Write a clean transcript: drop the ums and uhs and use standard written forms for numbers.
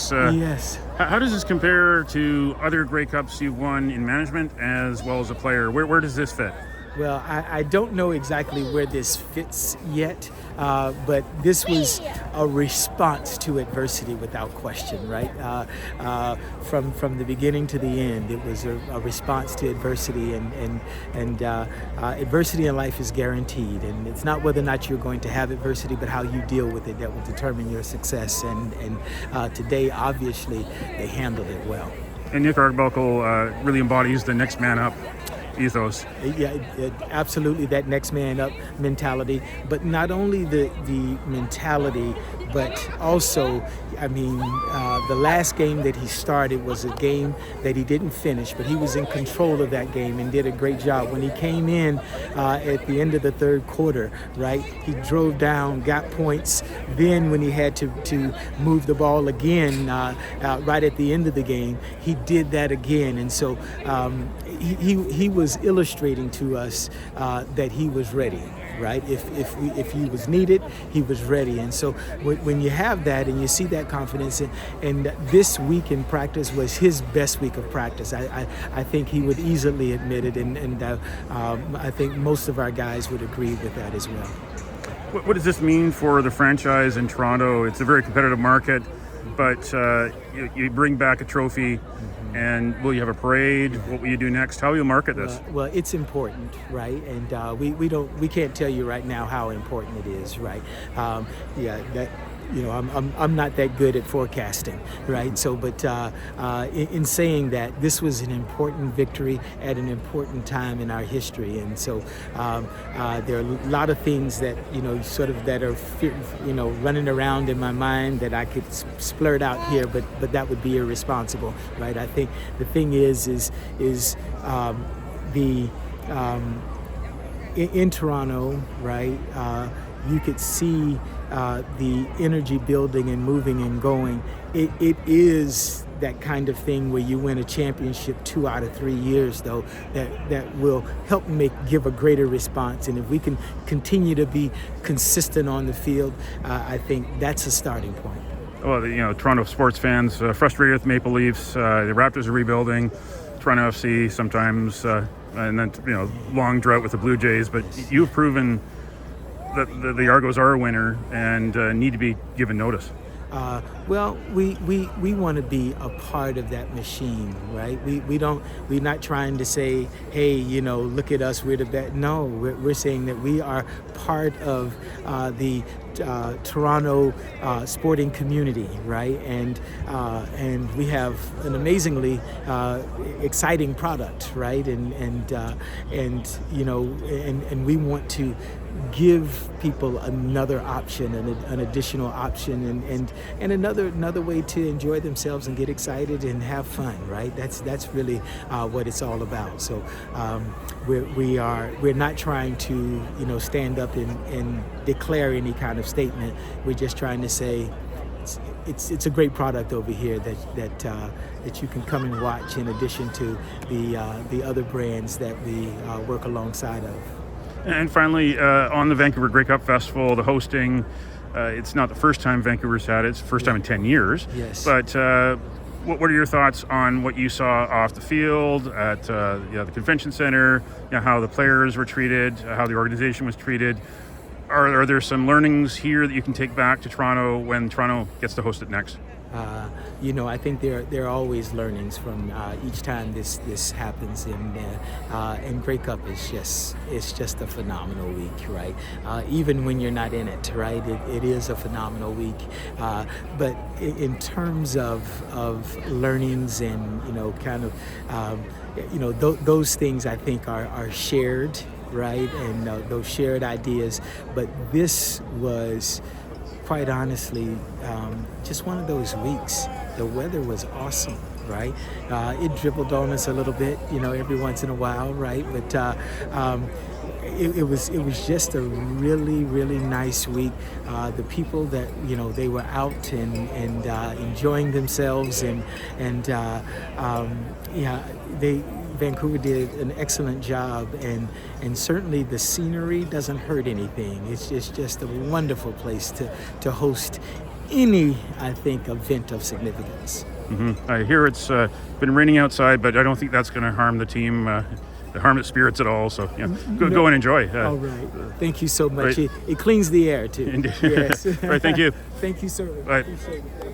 Cups. Yes. How does this compare to other Grey Cups you've won in management as well as a player? Where does this fit? Well, I don't know exactly where this fits yet, but this was a response to adversity without question, right? From the beginning to the end, it was a response to adversity, and adversity in life is guaranteed, and it's not whether or not you're going to have adversity, but how you deal with it that will determine your success. And today, obviously, they handled it well. And Nick Arbuckle really embodies the next man up ethos. Yeah, absolutely, that next man up mentality, but not only the mentality, but also, I mean, the last game that he started was a game that he didn't finish, but he was in control of that game and did a great job. When he came in at the end of the third quarter, right, he drove down, got points. Then when he had to move the ball again right at the end of the game, he did that again. And so he was illustrating to us that he was ready. Right? If he was needed, he was ready. And so when you have that and you see that confidence, and this week in practice was his best week of practice, I think he would easily admit it, and I think most of our guys would agree with that as well. What does this mean for the franchise in Toronto? It's a very competitive market, but you bring back a trophy. And will you have a parade? What will you do next? How will you market this? Well, it's important, right? And we can't tell you right now how important it is, right? I'm not that good at forecasting, right? So, but in saying that, this was an important victory at an important time in our history, and so there are a lot of things that that are running around in my mind that I could splurt out here, but that would be irresponsible, right? I think the thing is in Toronto, right? You could see the energy building and moving and going. It is that kind of thing where you win a championship 2 out of 3 years, though, that will help give a greater response. And if we can continue to be consistent on the field, I think that's a starting point. Well, Toronto sports fans frustrated with Maple Leafs. The Raptors are rebuilding. Toronto FC sometimes, and then long drought with the Blue Jays. But you've proven that the Argos are a winner and need to be given notice. Well, we want to be a part of that machine, right? We're not trying to say, hey, look at us, we're the best. No, we're saying that we are part of the Toronto sporting community, right? And we have an amazingly exciting product, right? And we want to give people another option and an additional option and another way to enjoy themselves and get excited and have fun, right? That's really what it's all about. So we're not trying to stand up and declare any kind of statement. We're just trying to say it's a great product over here that you can come and watch, in addition to the other brands that we work alongside of. And finally, on the Vancouver Grey Cup Festival, the hosting, it's not the first time Vancouver's had it. It's the first time in 10 years. Yes. But what are your thoughts on what you saw off the field at the convention center, how the players were treated, how the organization was treated? Are there some learnings here that you can take back to Toronto when Toronto gets to host it next? I think there are always learnings from each time this happens, and Grey Cup is just a phenomenal week, right? Even when you're not in it, right? It is a phenomenal week. But in terms of learnings and those things, I think are shared, right? And those shared ideas. But this was, quite honestly, just one of those weeks. The weather was awesome, right? It dribbled on us a little bit, every once in a while, right? But it was just a really, really nice week. The people that they were out and enjoying themselves, Vancouver did an excellent job, and certainly the scenery doesn't hurt anything. It's just a wonderful place to host any, I think, event of significance. I hear it's been raining outside, but I don't think that's going to harm the team, harm its spirits at all. So yeah, go and enjoy. All right. Thank you so much. Right. It cleans the air too. Indeed. Yes. All right. Thank you. Thank you, sir. Bye. Appreciate it.